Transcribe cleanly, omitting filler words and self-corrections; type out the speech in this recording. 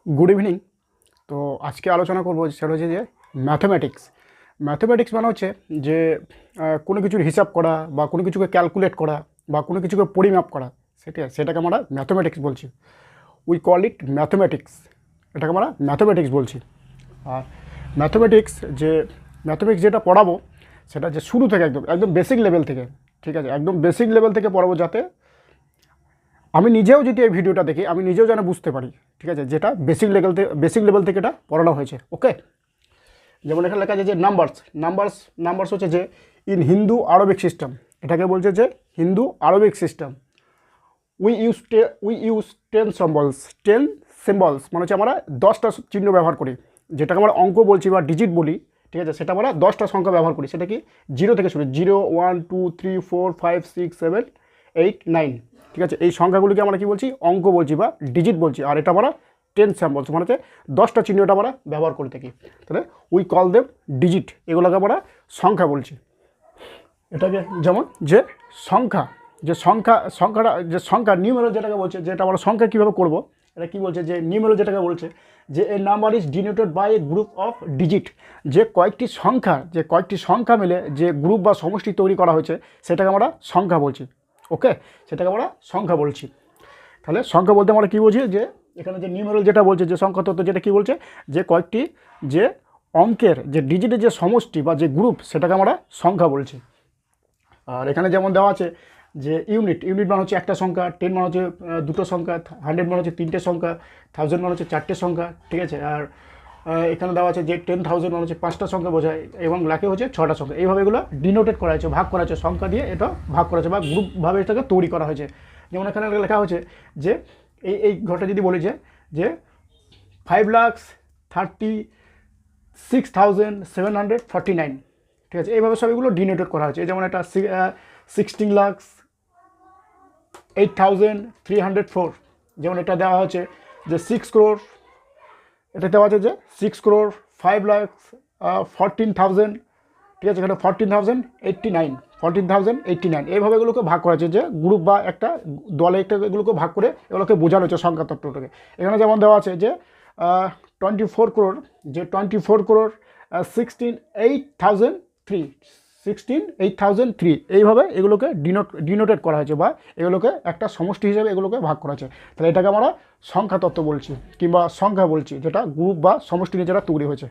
Good evening. तो आज के आलोचना करब सेटा হচ্ছে যে ম্যাথমেটিক্স। ম্যাথমেটিক্স মানে হচ্ছে যে কোনো কিছুর হিসাব করা বা কোনো কিছুকে ক্যালকুলেট করা বা কোনো কিছুকে পরিমাপ করা, সেটাকে আমরা ম্যাথমেটিক্স বলছি। We call it mathematics. এটাকে আমরা ম্যাথমেটিক্স বলছি। আর ম্যাথমেটিক্স যেটা পড়াবো সেটা যে শুরু থেকে একদম একদম বেসিক লেভেল থেকে, ঠিক আছে, একদম বেসিক লেভেল থেকে পড়াবো, যাতে আমি নিজেও যদি এই ভিডিওটা দেখি আমি নিজেও যেন বুঝতে পারি, ঠিক আছে, যেটা বেসিক লেভেল থেকে এটা পড়ানো হয়েছে। ওকে, যেমন এখানে লেখা আছে যে নাম্বারস হচ্ছে যে ইন হিন্দু আরবিক সিস্টেম। এটাকে বলছে যে Hindu Arabic system. We use 10 symbols, মানে হচ্ছে আমরা 10টা চিহ্ন ব্যবহার করি, যেটাকে আমরা অঙ্ক বলছি বা ডিজিট বলি, ঠিক আছে। সেটা আমরা 10টা সংখ্যা ব্যবহার করি। সেটা কি 0 থেকে শুরু, 0 1 2 3 4 5 6 7 8 9, ঠিক আছে। এই সংখ্যাগুলিকে আমরা কি বলছি, অঙ্ক বলছি বা ডিজিট বলছি। আর এটা আমরা 10 সিম্বলস, মানে হচ্ছে 10টা চিহ্নটা আমরা ব্যবহার করে থাকি। তাহলে উই কল দেম ডিজিট, এগুলোকে আমরা সংখ্যা বলছি। এটাকে যেমন যে সংখ্যা নিউমেরো যেটাকে বলছে, যেটা আমরা সংখ্যা কীভাবে করব, এটা কী বলছে যে নিউমেরো যেটাকে বলছে যে a number is denoted by a group of digit. যে কয়েকটি সংখ্যা মিলে যে গ্রুপ বা সমষ্টি তৈরি করা হয়েছে সেটাকে আমরা সংখ্যা বলছি। ওকে, সেটাকে আমরা সংখ্যা বলছি। তাহলে সংখ্যা বলতে আমরা কী বুঝি, যে এখানে যে নিউমেরাল যেটা বলছে, যে সংখ্যা তত্ত্ব যেটা কী বলছে, যে কয়েকটি যে অঙ্কের যে ডিজিটের যে সমষ্টি বা যে গ্রুপ, সেটাকে আমরা সংখ্যা বলছি। আর এখানে যেমন দেওয়া আছে যে ইউনিট মানে হচ্ছে একটা সংখ্যা, 10 মানে হচ্ছে দুটো সংখ্যা, 100 মানে হচ্ছে 3টে সংখ্যা, 1000 মানে হচ্ছে 4টে সংখ্যা, ঠিক আছে। আর এখানে দেওয়া আছে যে 10,000 মানে হচ্ছে 5টা সংখ্যা বোঝায়, এবং লাখে হচ্ছে 6টা সংখ্যা। এইভাবে এগুলো ডিনোটেড করা হয়েছে, ভাগ করা হয়েছে, সংখ্যা দিয়ে এটা ভাগ করা হয়েছে বা গ্রুপভাবে এটাকে তৈরি করা হয়েছে। যেমন এখানে লেখা হয়েছে যে এই ঘরটা যদি বলি যে 5,36,749, ঠিক আছে। এইভাবে সব এগুলো ডিনোটেড করা হয়েছে। যেমন একটা 16,08,304, যেমন এটা দেওয়া হচ্ছে যে 6 crore, এটা দেওয়া আছে যে 6 crore 5,14,000, ঠিক আছে। এখানে 14,089 এইভাবে এগুলোকে ভাগ করা হয়েছে, যে গ্রুপ বা একটা দলে এগুলোকে ভাগ করে এগুলোকে বোঝানো হচ্ছে সংখ্যা তত্ত্বটাকে। এখানে যেমন দেওয়া আছে যে 24 crore, যে 24 crore 16,803 এইভাবে এগুলোকে ডিনোটেড করা হয়েছে, বা এগুলোকে একটা সমষ্টি হিসেবে এগুলোকে ভাগ করা হয়েছে। তাহলে এটাকে আমরা সংখ্যা তত্ত্ব বলছি কিংবা সংখ্যা বলছি, যেটা গ্রুপ বা সমষ্টি নিয়ে যেটা তৈরি হয়েছে।